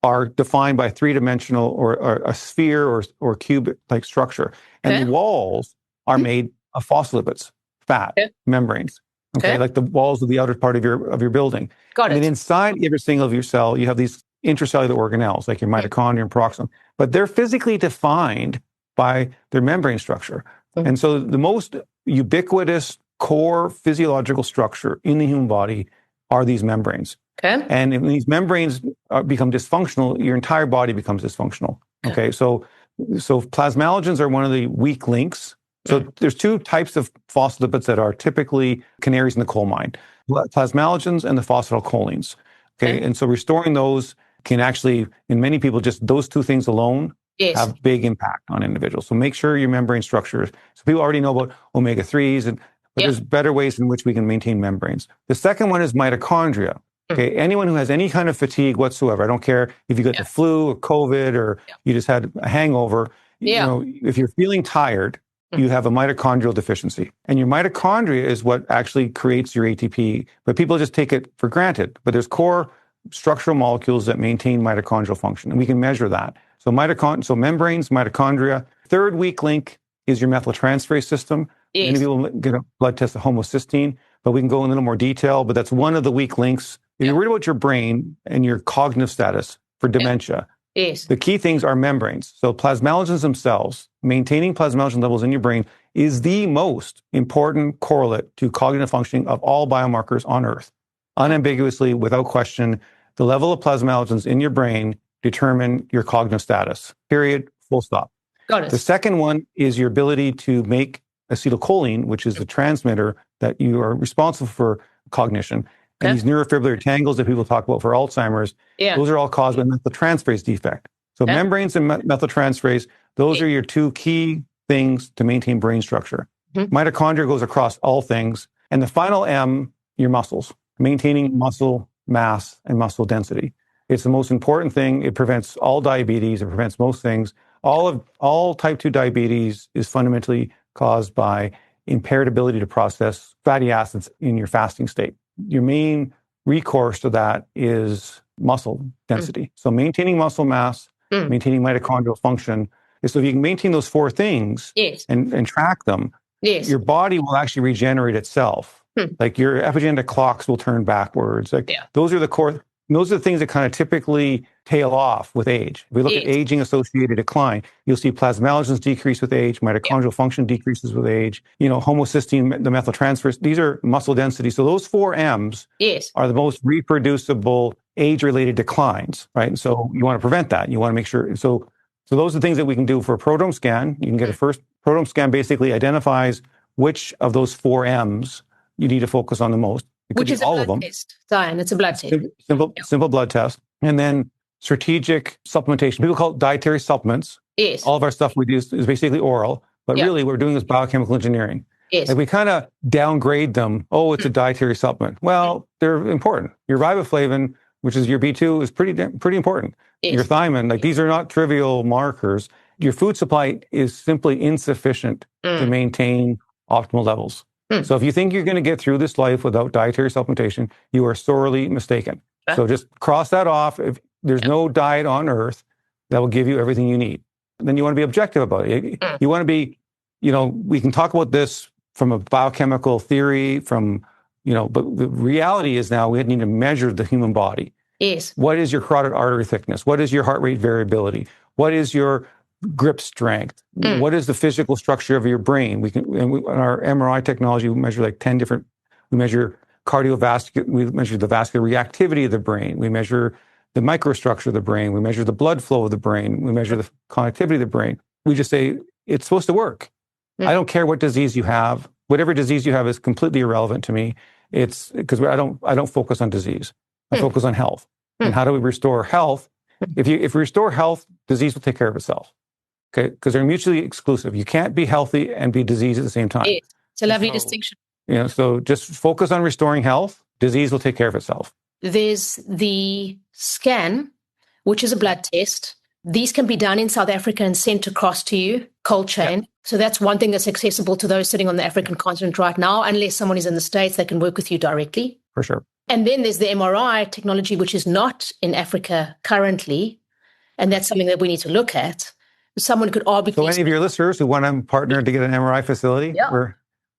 Speaker 2: are defined by 3-dimensional or a sphere or cube-like structure. And the walls are made of phospholipids, fat, membranes. Okay, like the walls of the outer part of your building. Got it. And then inside every single of your cell, you have these intracellular organelles, like your mitochondria and peroxisome. But they're physically defined by their membrane structure. And so the most ubiquitous core physiological structure in the human body are these membranes. Okay. And when these membranes become dysfunctional, your entire body becomes dysfunctional. Okay. So plasmalogens are one of the weak links. So there's two types of phospholipids that are typically canaries in the coal mine, plasmalogens and the phosphatidylcholines. Okay. And so restoring those can actually, in many people, just those two things alone have big impact on individuals. So make sure your membrane structures. So people already know about omega-3s, but there's better ways in which we can maintain membranes. The second one is mitochondria. Okay, anyone who has any kind of fatigue whatsoever, I don't care if you got the flu or COVID or you just had a hangover, you know, if you're feeling tired, you have a mitochondrial deficiency. And your mitochondria is what actually creates your ATP, but people just take it for granted. But there's core structural molecules that maintain mitochondrial function, and we can measure that. So membranes, mitochondria. Third weak link is your methyltransferase system. Many people get a blood test of homocysteine, but we can go in a little more detail, but that's one of the weak links. If you're worried about your brain and your cognitive status for dementia, the key things are membranes. So plasmalogens themselves, maintaining plasmalogen levels in your brain is the most important correlate to cognitive functioning of all biomarkers on Earth. Unambiguously, without question, the level of plasmalogens in your brain determine your cognitive status. Period. Full stop.
Speaker 1: Got it.
Speaker 2: The second one is your ability to make acetylcholine, which is the transmitter that you are responsible for cognition. And these neurofibrillary tangles that people talk about for Alzheimer's, those are all caused by methyltransferase defect. So membranes and methyltransferase, those are your two key things to maintain brain structure. Mitochondria goes across all things. And the final M, your muscles, maintaining muscle mass and muscle density. It's the most important thing. It prevents all diabetes. It prevents most things. All type 2 diabetes is fundamentally caused by impaired ability to process fatty acids in your fasting state. Your main recourse to that is muscle density. So maintaining muscle mass, maintaining mitochondrial function. So if you can maintain those four things and track them, your body will actually regenerate itself. Like your epigenetic clocks will turn backwards. Like those are the core. Those are the things that kind of typically tail off with age. If we look at aging-associated decline, you'll see plasmalogens decrease with age, mitochondrial function decreases with age, homocysteine, the methyltransferase, these are muscle density. So those four M's are the most reproducible age-related declines, right? And so you want to prevent that. You want to make sure. So those are the things that we can do for a ProDrome scan. You can get a first ProDrome scan basically identifies which of those four M's you need to focus on the most.
Speaker 1: Which is all of them. Diane, it's a blood test.
Speaker 2: Simple blood test. And then strategic supplementation. People call it dietary supplements. All of our stuff we do is basically oral, but really what we're doing is biochemical engineering. Like we kind of downgrade them. Oh, it's a dietary supplement. Well, they're important. Your riboflavin, which is your B2, is pretty important. Your thiamine, like these are not trivial markers. Your food supply is simply insufficient to maintain optimal levels. So if you think you're going to get through this life without dietary supplementation, you are sorely mistaken. So just cross that off. If there's no diet on Earth that will give you everything you need, then you want to be objective about it. You want to be, we can talk about this from a biochemical theory, but the reality is now we need to measure the human body. What is your carotid artery thickness? What is your heart rate variability? What is your grip strength? What is the physical structure of your brain? In our MRI technology, we measure like 10 different, we measure cardiovascular, we measure the vascular reactivity of the brain. We measure the microstructure of the brain. We measure the blood flow of the brain. We measure the connectivity of the brain. We just say, it's supposed to work. I don't care what disease you have. Whatever disease you have is completely irrelevant to me. It's because I don't focus on disease. I focus on health. And how do we restore health? If we restore health, disease will take care of itself. Okay, because they're mutually exclusive. You can't be healthy and be diseased at the same time.
Speaker 1: It's a lovely distinction.
Speaker 2: So just focus on restoring health. Disease will take care of itself.
Speaker 1: There's the scan, which is a blood test. These can be done in South Africa and sent across to you, cold chain. So that's one thing that's accessible to those sitting on the African continent right now. Unless someone is in the States, they can work with you directly.
Speaker 2: For sure.
Speaker 1: And then there's the MRI technology, which is not in Africa currently. And that's something that we need to look at. Someone could arbitrarily...
Speaker 2: So any of your listeners who want to partner to get an MRI facility, we're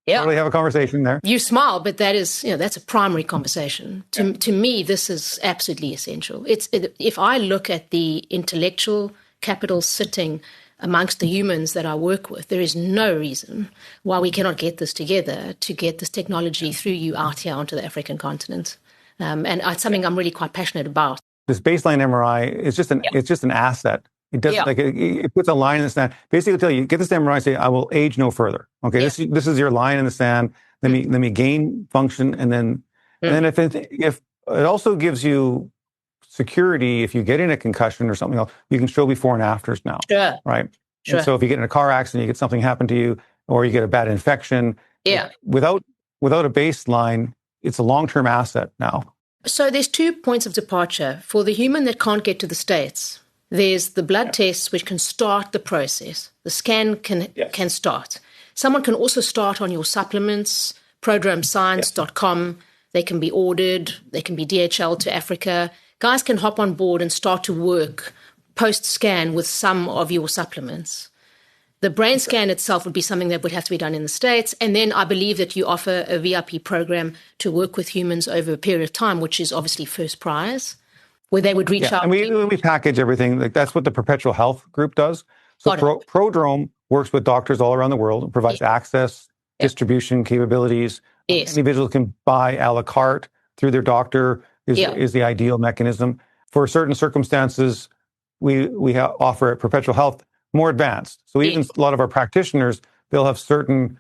Speaker 2: totally have a conversation there.
Speaker 1: You smile, but that is, that's a primary conversation. To me, this is absolutely essential. If I look at the intellectual capital sitting amongst the humans that I work with, there is no reason why we cannot get this together to get this technology through you out here onto the African continent. And it's something I'm really quite passionate about.
Speaker 2: This baseline MRI is just an asset It doesn't it puts a line in the sand. Basically, it'll tell you, get this MRI, say, I will age no further. Okay, this is your line in the sand. Let me gain function, and then if it also gives you security, if you get in a concussion or something else, you can show before and afters now.
Speaker 1: Sure.
Speaker 2: Right.
Speaker 1: Sure.
Speaker 2: And so if you get in a car accident, you get something happen to you, or you get a bad infection.
Speaker 1: Yeah.
Speaker 2: Without a baseline, it's a long-term asset now.
Speaker 1: So there's 2 points of departure. For the human that can't get to the States, there's the blood tests which can start the process. The scan can start. Someone can also start on your supplements, ProDromeScience.com. They can be ordered. They can be DHL to Africa. Guys can hop on board and start to work post-scan with some of your supplements. The brain scan itself would be something that would have to be done in the States. And then I believe that you offer a VIP program to work with humans over a period of time, which is obviously first prize, where they would reach out.
Speaker 2: And we package everything. Like that's what the Perpetual Health group does. So ProDrome works with doctors all around the world and provides access, distribution capabilities. Individuals can buy a la carte through their doctor is the ideal mechanism. For certain circumstances, we offer at Perpetual Health more advanced. So even a lot of our practitioners, they'll have certain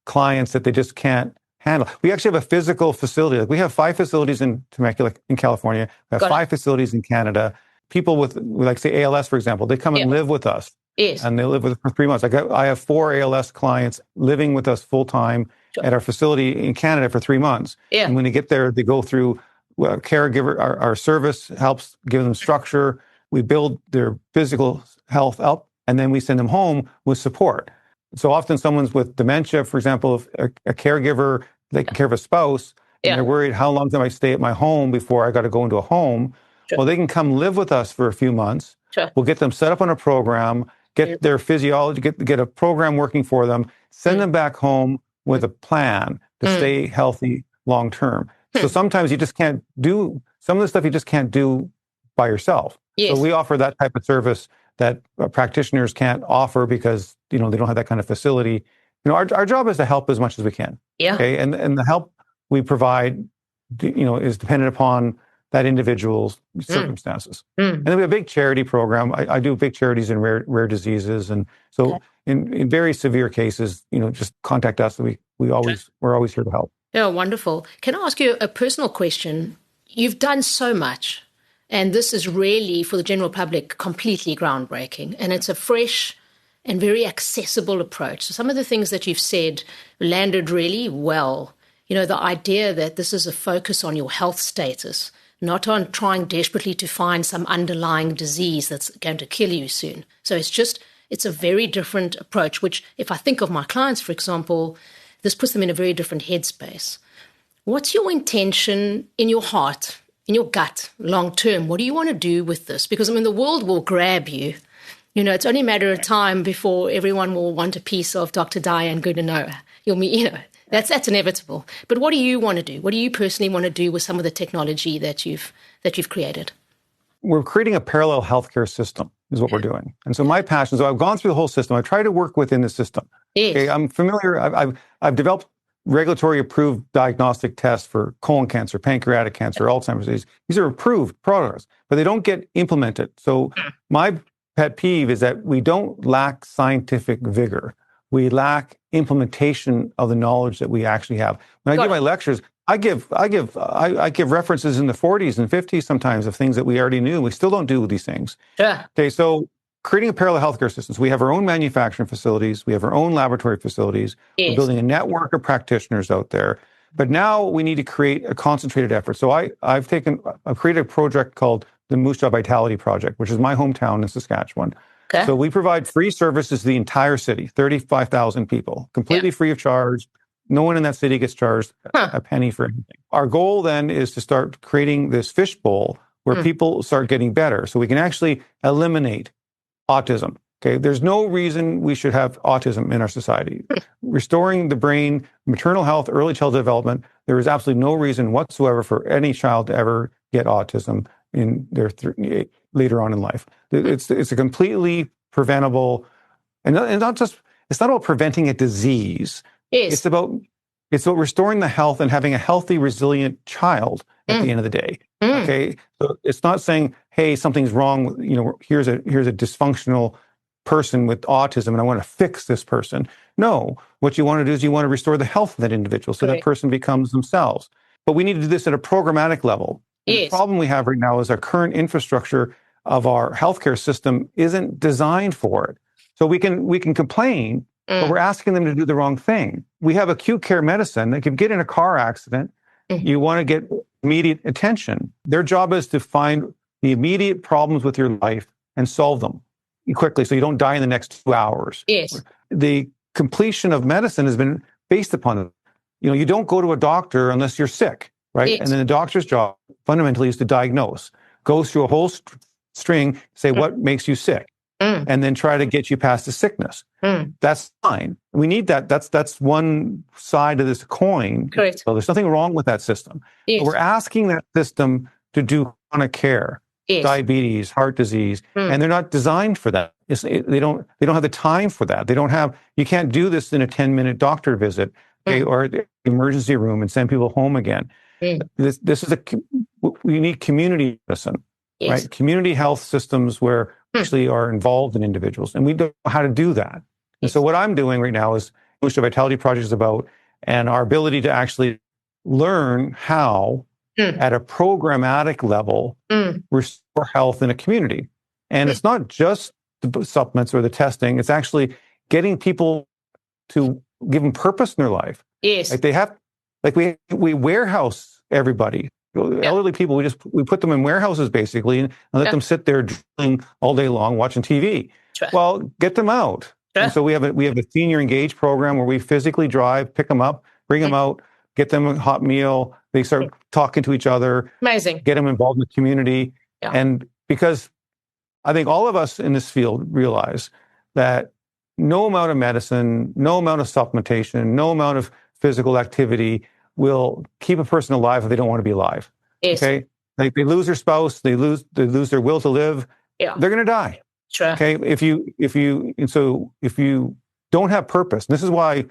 Speaker 2: clients that they just can't handle. We actually have a physical facility. Like we have 5 facilities in Temecula in California. We have 5 facilities in Canada. People with like say ALS, for example, they come and live with us. And they live with us for 3 months. Like I have 4 ALS clients living with us full time at our facility in Canada for 3 months. And when they get there, they go through caregiver. Our service helps give them structure. We build their physical health up, and then we send them home with support. So often someone's with dementia, for example, if a caregiver, taking care of a spouse, and they're worried, how long do I stay at my home before I got to go into a home? Well, they can come live with us for a few months. We'll get them set up on a program, get their physiology, get a program working for them, send them back home with a plan to stay healthy long term. So sometimes you just can't do some of the stuff you just can't do by yourself. So we offer that type of service that practitioners can't offer because, they don't have that kind of facility. Our job is to help as much as we can. Okay. And the help we provide, is dependent upon that individual's circumstances. And then we have a big charity program. I do big charities in rare diseases. And so in very severe cases, just contact us. We're always here to help.
Speaker 1: Oh, wonderful. Can I ask you a personal question? You've done so much, and this is really, for the general public, completely groundbreaking. And it's a fresh and very accessible approach. So some of the things that you've said landed really well. The idea that this is a focus on your health status, not on trying desperately to find some underlying disease that's going to kill you soon. So it's a very different approach, which if I think of my clients, for example, this puts them in a very different headspace. What's your intention in your heart, in your gut, long term? What do you want to do with this? Because, the world will grab you. It's only a matter of time before everyone will want a piece of Dr. Dayan Goodenowe. That's inevitable. But what do you want to do? What do you personally want to do with some of the technology that you've created?
Speaker 2: We're creating a parallel healthcare system is what we're doing. And so my passion, so I've gone through the whole system. I try to work within the system. Okay, I'm familiar. I've developed regulatory approved diagnostic tests for colon cancer, pancreatic cancer, Alzheimer's disease. These are approved products, but they don't get implemented. So my pet peeve is that we don't lack scientific vigor. We lack implementation of the knowledge that we actually have. When I give my lectures, I give references in the 40s and 50s sometimes of things that we already knew. We still don't do these things. Okay, so creating a parallel healthcare system. So we have our own manufacturing facilities. We have our own laboratory facilities. We're building a network of practitioners out there. But now we need to create a concentrated effort. So I've created a project called the Moose Jaw Vitality Project, which is my hometown in Saskatchewan. So we provide free services to the entire city, 35,000 people, completely free of charge. No one in that city gets charged a penny for anything. Our goal then is to start creating this fishbowl where people start getting better. So we can actually eliminate autism. Okay, there's no reason we should have autism in our society. Restoring the brain, maternal health, early childhood development, there is absolutely no reason whatsoever for any child to ever get autism in their later on in life. It's a completely preventable, and it's not about preventing a disease. It's about It's about restoring the health and having a healthy, resilient child at the end of the day. Okay. So it's not saying, hey, something's wrong. Here's a dysfunctional person with autism and I want to fix this person. No, what you want to do is you want to restore the health of that individual so that person becomes themselves. But we need to do this at a programmatic level. The problem we have right now is our current infrastructure of our healthcare system isn't designed for it. So we can complain, but we're asking them to do the wrong thing. We have acute care medicine. Like if you get in a car accident, you want to get immediate attention. Their job is to find the immediate problems with your life and solve them quickly so you don't die in the next 2 hours.
Speaker 1: Yes.
Speaker 2: The completion of medicine has been based upon it. You don't go to a doctor unless you're sick, right?
Speaker 1: Yes.
Speaker 2: And then the doctor's job fundamentally is to diagnose, go through a whole string, say what makes you sick, and then try to get you past the sickness. That's fine. We need that. That's one side of this coin.
Speaker 1: Correct.
Speaker 2: So there's nothing wrong with that system.
Speaker 1: Yes.
Speaker 2: But we're asking that system to do chronic care, diabetes, heart disease, and they're not designed for that. They don't have the time for that. You can't do this in a 10-minute doctor visit, or the emergency room and send people home again. This is we need community medicine, right? Community health systems where actually are involved in individuals, and we don't know how to do that. And so what I'm doing right now is which the Vitality Project is about, and our ability to actually learn how at a programmatic level restore health in a community. And it's not just the supplements or the testing, it's actually getting people to give them purpose in their life.
Speaker 1: Yes.
Speaker 2: Like they have, like we warehouse everybody. Elderly people, we put them in warehouses basically and let them sit there drilling all day long watching TV. Well, get them out. And so we have a senior engaged program where we physically drive, pick them up, bring them out, get them a hot meal. They start talking to each other.
Speaker 1: Amazing.
Speaker 2: Get them involved in the community.
Speaker 1: Yeah.
Speaker 2: And because I think all of us in this field realize that no amount of medicine, no amount of supplementation, no amount of physical activity will keep a person alive if they don't want to be alive.
Speaker 1: Yes.
Speaker 2: Okay? Like they lose their spouse, they lose their will to live.
Speaker 1: Yeah.
Speaker 2: They're going to die.
Speaker 1: Sure.
Speaker 2: Okay? If you don't have purpose, and this is why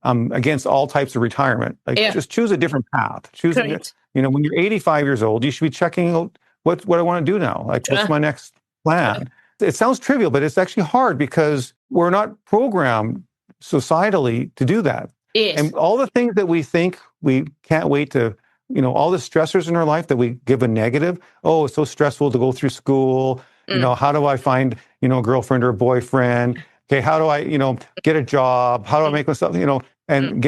Speaker 2: I'm against all types of retirement. Like just choose a different path. When you're 85 years old, you should be checking out what I want to do now. Like what's my next plan? It sounds trivial, but it's actually hard because we're not programmed societally to do that.
Speaker 1: Yes.
Speaker 2: And all the things that we think we can't wait to, all the stressors in our life that we give a negative. Oh, it's so stressful to go through school. How do I find, a girlfriend or a boyfriend? Okay, how do I, get a job? How do I make myself, and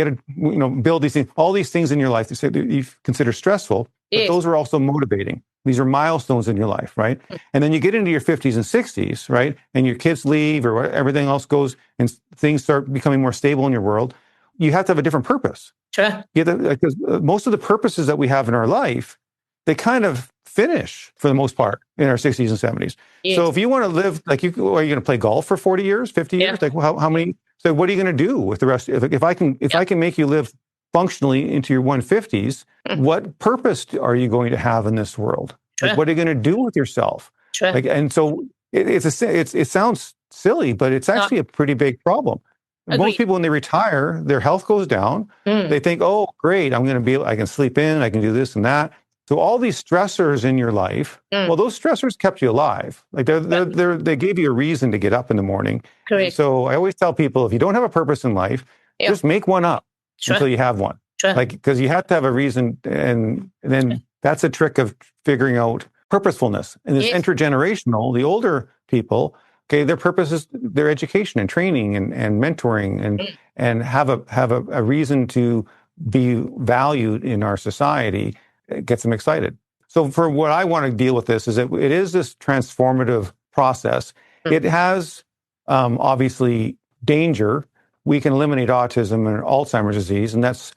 Speaker 2: build these things, all these things in your life that you consider stressful, but those are also motivating. These are milestones in your life, right? And then you get into your 50s and 60s, right? And your kids leave or everything else goes and things start becoming more stable in your world. You have to have a different purpose.
Speaker 1: Sure.
Speaker 2: Because most of the purposes that we have in our life, they kind of finish for the most part in our 60s and 70s. Yes. So if you want to live, are you going to play golf for 40 years, 50 years? Like how many? So what are you going to do with the rest? If I can make you live functionally into your 150s, what purpose are you going to have in this world?
Speaker 1: Sure.
Speaker 2: Like, what are you going to do with yourself?
Speaker 1: Sure.
Speaker 2: And so it sounds silly, but it's actually a pretty big problem.
Speaker 1: Agreed.
Speaker 2: Most people, when they retire, their health goes down. They think, oh, great, I can sleep in, I can do this and that. So all these stressors in your life, well, those stressors kept you alive. Like they gave you a reason to get up in the morning.
Speaker 1: Correct.
Speaker 2: So I always tell people, if you don't have a purpose in life, just make one up until you have one.
Speaker 1: Sure.
Speaker 2: Because you have to have a reason, and then that's a trick of figuring out purposefulness. And it's intergenerational. The older people, okay, their purpose is their education and training and mentoring and have a reason to be valued in our society. It gets them excited. So for what I want to deal with this is that it is this transformative process. It has obviously danger. We can eliminate autism and Alzheimer's disease, and that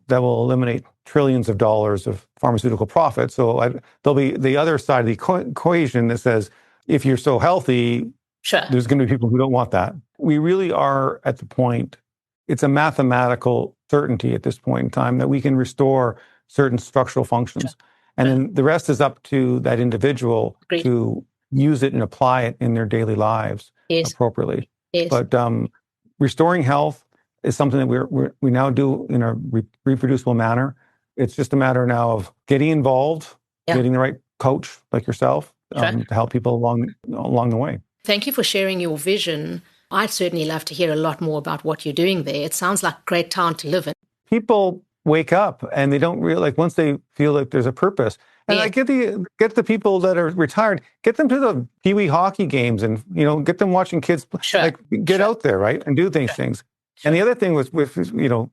Speaker 2: will eliminate trillions of dollars of pharmaceutical profit. So there'll be the other side of the equation that says, if you're so healthy, there's going to be people who don't want that. We really are at the point, it's a mathematical certainty at this point in time that we can restore certain structural functions. And then the rest is up to that individual to use it and apply it in their daily lives appropriately. Yes. But restoring health, is something that we now do in a reproducible manner. It's just a matter now of getting involved, getting the right coach like yourself to help people along the way.
Speaker 1: Thank you for sharing your vision. I'd certainly love to hear a lot more about what you're doing there. It sounds like a great town to live in.
Speaker 2: People wake up and they don't really, like, once they feel like there's a purpose. And I get the people that are retired, get them to the Pee Wee hockey games and, get them watching kids, get out there, right? And do things. And the other thing with,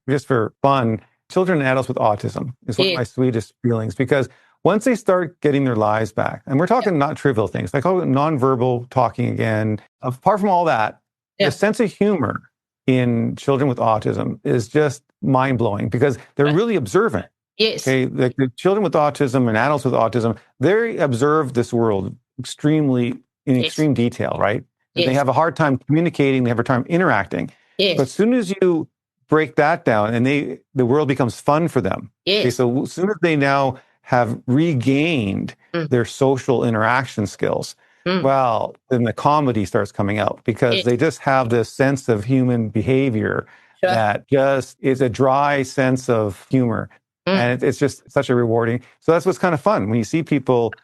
Speaker 2: just for fun, children and adults with autism is one of my sweetest feelings, because once they start getting their lives back, and we're talking not trivial things, like nonverbal talking again, apart from all that, the sense of humor in children with autism is just mind-blowing, because they're really observant.
Speaker 1: Yes.
Speaker 2: Okay, like the children with autism and adults with autism, they observe this world in extreme detail, right? Yes. They have a hard time communicating, they have a hard time interacting. Yes. But as soon as you break that down and the world becomes fun for them. Yes. Okay, so as soon as they now have regained their social interaction skills, well, then the comedy starts coming out, because they just have this sense of human behavior that just is a dry sense of humor. And it's just such a rewarding. So that's what's kind of fun. When you see people,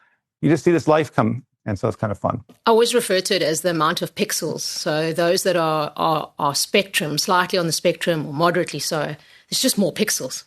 Speaker 2: you just see this life come. And so it's kind of fun.
Speaker 1: I always refer to it as the amount of pixels. So those that are spectrum, slightly on the spectrum or moderately so, there's just more pixels.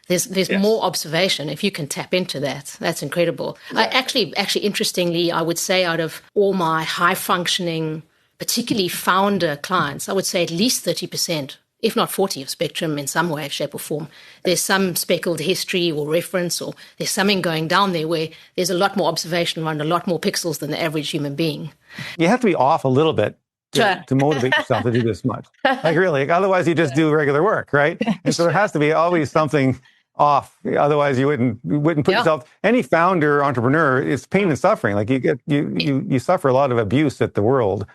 Speaker 1: There's more observation. If you can tap into that, that's incredible. Yeah. Actually, interestingly, I would say out of all my high-functioning, particularly founder clients, I would say at least 30%, if not 40%, of spectrum in some way, shape or form. There's some speckled history or reference, or there's something going down there where there's a lot more observation around a lot more pixels than the average human being.
Speaker 2: You have to be off a little bit to motivate yourself to do this much. Like really, otherwise you just do regular work, right? And so there has to be always something off. Otherwise you wouldn't put yourself, any founder, entrepreneur, it's pain and suffering. Like you suffer a lot of abuse at the world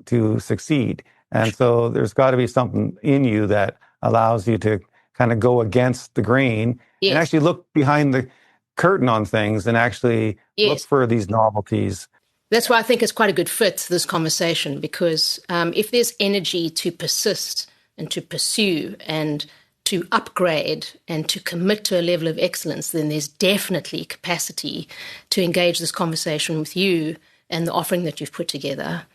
Speaker 2: to succeed. And so there's got to be something in you that allows you to kind of go against the grain and actually look behind the curtain on things and actually look for these novelties.
Speaker 1: That's why I think it's quite a good fit, this conversation, because if there's energy to persist and to pursue and to upgrade and to commit to a level of excellence, then there's definitely capacity to engage this conversation with you and the offering that you've put together.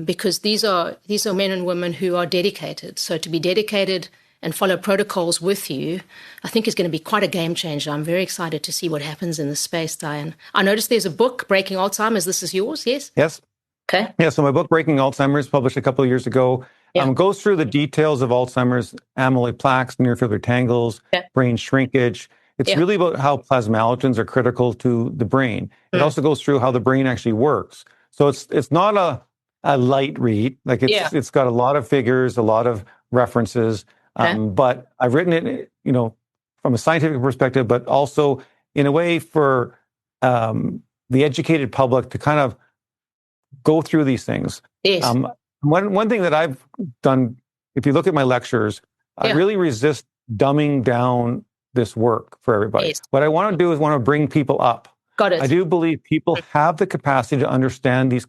Speaker 1: Because these are men and women who are dedicated. So to be dedicated and follow protocols with you, I think is going to be quite a game changer. I'm very excited to see what happens in this space, Dayan. I noticed there's a book, Breaking Alzheimer's. This is yours, yes?
Speaker 2: Yes.
Speaker 1: Okay.
Speaker 2: Yeah, so my book, Breaking Alzheimer's, published a couple of years ago, goes through the details of Alzheimer's, amyloid plaques, neurofibrillary tangles, brain shrinkage. It's really about how plasmalogens are critical to the brain. It also goes through how the brain actually works. So it's not a light read. Like it's got a lot of figures, a lot of references. But I've written it, from a scientific perspective, but also in a way for the educated public to kind of go through these things.
Speaker 1: Yes.
Speaker 2: One thing that I've done, if you look at my lectures, I really resist dumbing down this work for everybody. Yes. What I want to do is want to bring people up.
Speaker 1: Got it.
Speaker 2: I do believe people have the capacity to understand these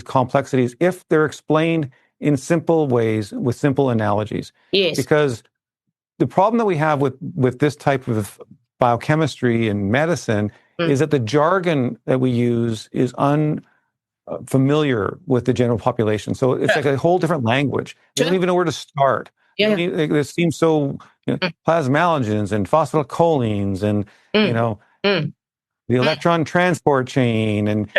Speaker 2: complexities if they're explained in simple ways with simple analogies.
Speaker 1: Yes.
Speaker 2: Because the problem that we have with this type of biochemistry and medicine is that the jargon that we use is unfamiliar with the general population. So it's like a whole different language. They don't even know where to start. It seems so plasmalogens and phosphatidylcholines and the electron transport chain and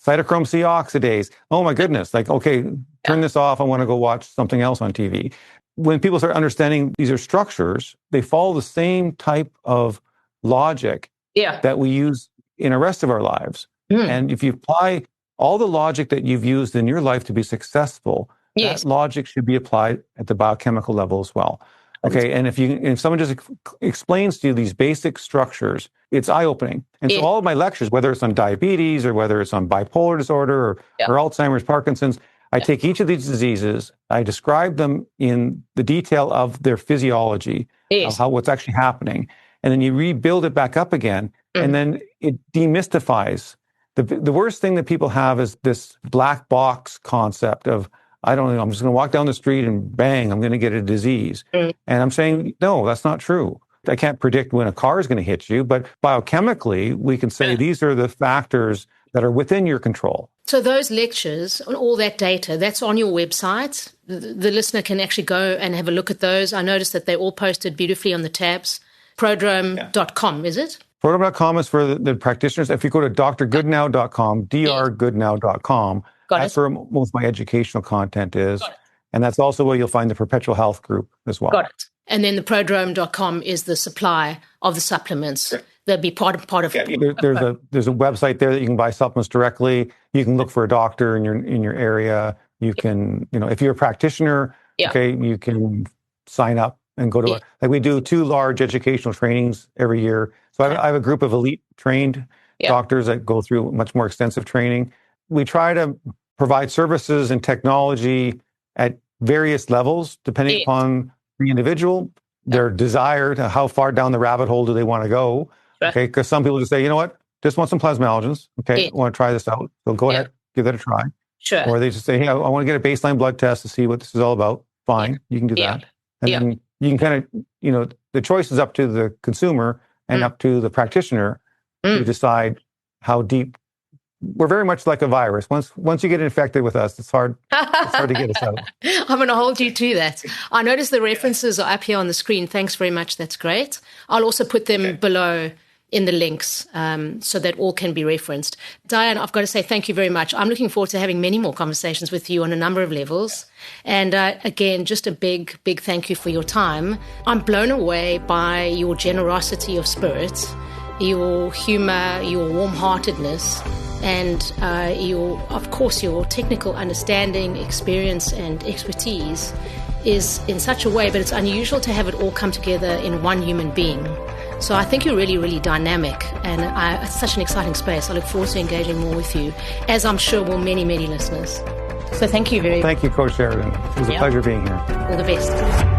Speaker 2: cytochrome C oxidase. Oh my goodness. Like, okay, turn this off. I want to go watch something else on TV. When people start understanding these are structures, they follow the same type of logic that we use in the rest of our lives. And if you apply all the logic that you've used in your life to be successful, that logic should be applied at the biochemical level as well. Okay, and if someone just explains to you these basic structures, it's eye-opening. And so all of my lectures, whether it's on diabetes or whether it's on bipolar disorder or Alzheimer's, Parkinson's, I take each of these diseases, I describe them in the detail of their physiology, of what's actually happening, and then you rebuild it back up again, and then it demystifies. The worst thing that people have is this black box concept of I don't know, I'm just going to walk down the street and bang, I'm going to get a disease. And I'm saying, no, that's not true. I can't predict when a car is going to hit you, but biochemically, we can say these are the factors that are within your control.
Speaker 1: So those lectures, all that data, that's on your website. The listener can actually go and have a look at those. I noticed that they're all posted beautifully on the tabs. ProDrome.com, is it?
Speaker 2: ProDrome.com is for the practitioners. If you go to drgoodenowe.com, drgoodenowe.com, that's where most of my educational content is. And that's also where you'll find the Perpetual Health group as well.
Speaker 1: Got it. And then the ProDrome.com is the supply of the supplements. Sure. They'll be part of
Speaker 2: there's a website there that you can buy supplements directly. You can look for a doctor in your area. You can, if you're a practitioner, you can sign up and go to like we do 2 large educational trainings every year. So I have a group of elite trained doctors that go through much more extensive training. We try to provide services and technology at various levels, depending upon the individual, their desire to how far down the rabbit hole do they want to go. Okay, because some people just say, you know what, just want some plasmalogens. Okay, I want to try this out. So go ahead, give that a try.
Speaker 1: Sure.
Speaker 2: Or they just say, hey, I want to get a baseline blood test to see what this is all about. Fine, you can do that. And then you can kind of, the choice is up to the consumer and up to the practitioner to decide how deep. We're very much like a virus. Once you get infected with us, it's hard to get us out.
Speaker 1: I'm going to hold you to that. I notice the references are up here on the screen. Thanks very much. That's great. I'll also put them below in the links so that all can be referenced. Dayan, I've got to say thank you very much. I'm looking forward to having many more conversations with you on a number of levels. And again, just a big, big thank you for your time. I'm blown away by your generosity of spirit, your humor, your warm-heartedness, and your technical understanding, experience, and expertise is in such a way, but it's unusual to have it all come together in one human being. So I think you're really, really dynamic, and it's such an exciting space. I look forward to engaging more with you, as I'm sure will many, many listeners. So thank you very much.
Speaker 2: Thank you, Coach Sheridan. It was a pleasure being here.
Speaker 1: All the best.